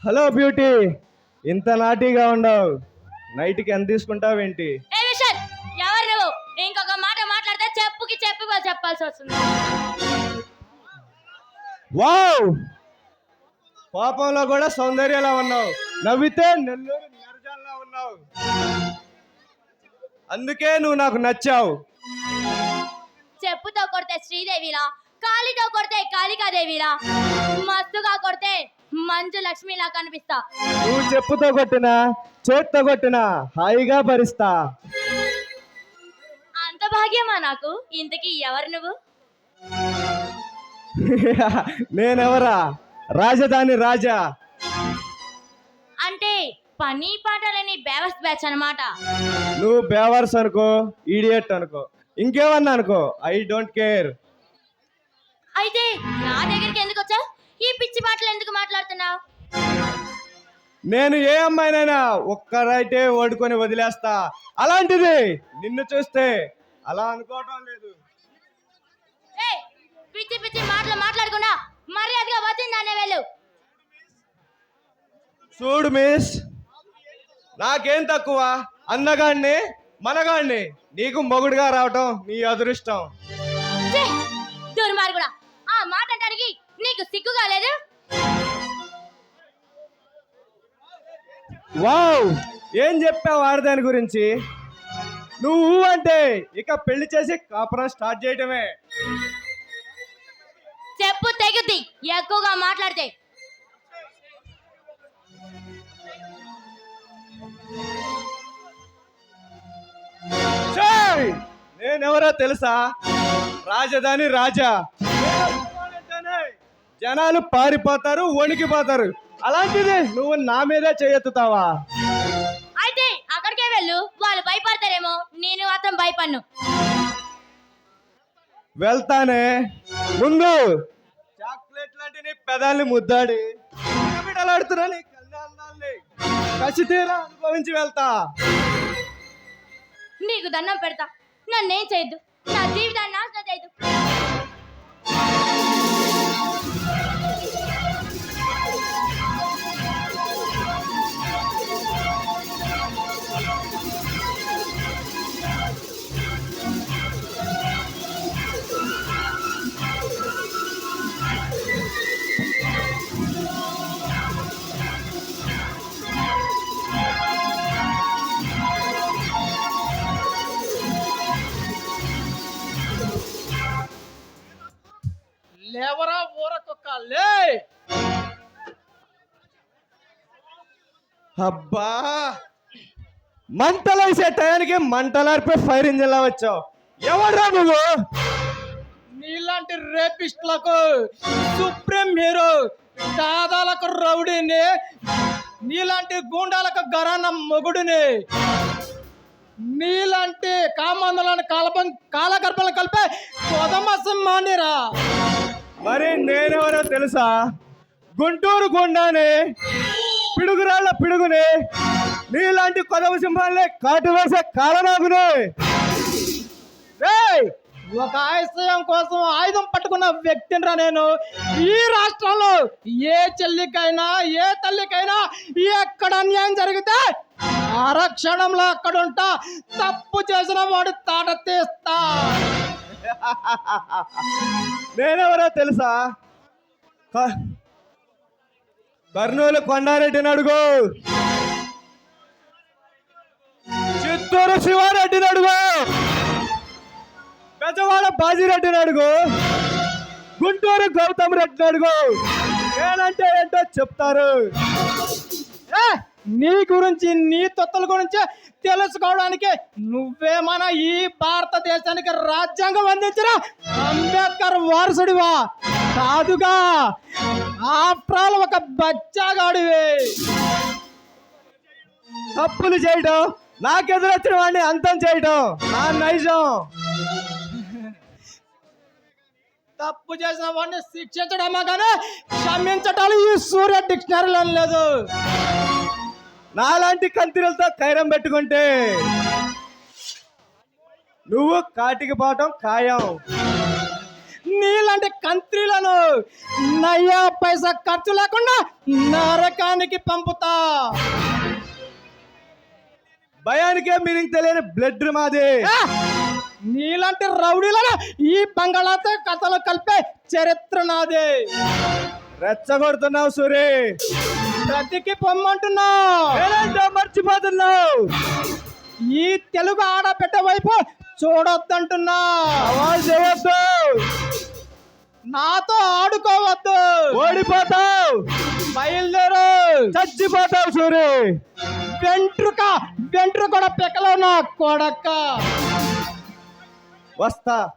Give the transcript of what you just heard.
Hello beauty, ఇంత నాటీగా ఉండవు. నైట్కి ఎంత తీసుకుంటావేంటి? ఏ విశాల్, ఎవరు నువ్వు? ఇంకొక మాట మాట్లాడితే చెప్పుకి చెప్పాల్సి వస్తుంది. వావ్, పాపంలో కూడా సౌందర్యలా ఉన్నావు. నవ్వితే నెల్లూరు నెరజాల్లా ఉన్నావు. అందుకే నువ్వు నాకు నచ్చావు. చెప్పుతో కొడితే శ్రీదేవిలా, కాలితో కొడితే కాళికాదేవిలా, మస్తుగా కొడితే మంచు లక్ష్మిలా కనిపిస్తా. నువ్వు చెప్పుతో కొట్టినా చేత్తో కొట్టినా హాయిగా భరిస్తా. అంత భాగ్యమా నాకు? ఇంతకీ ఎవరు నువ్వు? నేనెవరా? రాజధాని రాజా. అంటే పని పాటలని బేవస్ బ్యాచ్ అన్నమాట. నువ్వు బేవర్స్ అనుకో, ఈడియట్ అనుకో, ఇంకేమన్నా అనుకో, ఐ డోంట్ కేర్. అయితే నా దగ్గరికి ఎందుకు వచ్చావు? ఈ పిచ్చి మాటలు ఎందుకు మాట్లాడుతున్నావు? నేను ఏ అమ్మాయినైనా ఒక్కరైతే ఓడుకొని వదిలేస్తా. అలాంటిది నిన్ను చూస్తే అలా అనుకోవటం లేదు. పిచ్చి పిచ్చి మాటలు మాట్లాడకుండా మర్యాదగా వచ్చిందనే వెళ్ళు. చూడు మిస్, నాకేం తక్కువ? అన్నగాడిని మనగాడిని, నీకు మొగుడుగా రావటం నీ అదృష్టం. దుర్మార్గుడా, ఆ మాట అంటానికి నీకు సిగ్గుగా లేదు? వావ్, ఏం చెప్పావు ఆడదాని గురించి? నువ్వు అంటే ఇక పెళ్లి చేసి కాపురం స్టార్ట్ చేయటమే. చెప్పు తెగుద్ది ఎక్కువగా మాట్లాడితే. నేనెవరో తెలుసా? రాజధాని రాజా. జనాలు పారిపోతారు, వణికిపోతారు. అలాంటిది నువ్వు నా మీదే చేయెత్తుతావా? అయితే అక్కడికే వెళ్ళు, వాళ్ళు భయపడతారేమో. నేను మాత్రం భయపడను. వెళ్తానే. ముందు చాక్లెట్ లాంటి నీ పెదాల్ని ముద్దాడి బిడలాడుతున్నా నీ కళ్యాణాన్ని కసి తీరా అనుభవించి వెళ్తా. నీకు దండం పెడతా, నన్నేం చేయొద్దు. నా జీవితాన్ని నాశనం చేయొద్దు. లేవరా ఊరకొక్క లే. అబ్బా, మంటలు వేసే టయానికి మంటలార్పే ఫైర్ ఇంజిన్ లా వచ్చావు. ఎవడ్రా నువ్వు? నీలాంటి రేపిస్టులకు సుప్రీం హీరో, దాదాలకు రౌడీని, నీలాంటి గూండాలకు గరాన మొగుడిని, నీలాంటి కామందులను కాలగర్భలను కలిపే కొదమ సింహానిరా. మరి నేనెవరో తెలుసా? గుంటూరు గుండాని, పిడుగురాళ్ళ పిడుగుని, నీలాంటి కొదవ సింహాలే కాటు వేసే కాలనాగుని. ఒక ఆశయం కోసం ఆయుధం పట్టుకున్న వ్యక్తినిరా నేను. ఈ రాష్ట్రంలో ఏ చెల్లికైనా ఏ తల్లికైనా ఎక్కడ అన్యాయం జరిగితే ఆరక్షణంలో అక్కడుంటా. తప్పు చేసిన వాడు తాట తీస్తా. నేనెవరో తెలుసా? కర్నూలు కొండారెడ్డిని అడుగు, చిత్తూరు శివారెడ్డిని అడుగు, పెద్దవాళ్ళ బాజిరెడ్డిని అడుగు, గుంటూరు గౌతమ్ రెడ్డిని అడుగు. నేనంటే ఏంటో చెప్తారు. నీ గురించి, నీ తొత్తుల గురించి తెలుసుకోవడానికి నువ్వేమన్నా ఈ భారతదేశానికి రాజ్యాంగం అందించిన అంబేద్కర్ వారసుడివా? కాదుగా, ఆఫ్టర్ ఆల్ ఒక బచ్చాగాడివే. తప్పులు చేయడం, నాకెదురొచ్చిన వాడిని అంతం చేయడం నా నైజం. తప్పు చేసిన వాడిని శిక్షించడమా కానీ క్షమించటాలు ఈ సూర్య డిక్షనరీలో లేదు. నాలాంటి కంతిరలతో కైరం పెట్టుకుంటే నువ్వు కాటికి పోవటం ఖాయం. నీలాంటి కంత్రీలను నయ్యా పైసా ఖర్చు లేకుండా నరకానికి పంపుతా. భయానికే మీనింగ్ తెలియని బ్లడ్ మాది. ఆ! నీలాంటి రౌడీలను ఈ బంగాళాతో కథలు కలిపే చరిత్ర నాదే. రెచ్చగొడుతున్నావు సూరి. బ్రతికి పొమ్మంటున్నా. ఏదంటే మర్చిపోతున్నావు. ఈ తెలుగు ఆడబిడ్డ వైపు చూడొద్దంటున్నా. అవాజ్ చేయొద్దు. నాతో ఆడుకోవద్దు. ఓడిపోతావు. బయలుదేరు. చచ్చిపోతావు సూరి. వెంట్రుక కూడా పెక్కలో నా కొడక్క. వస్తా.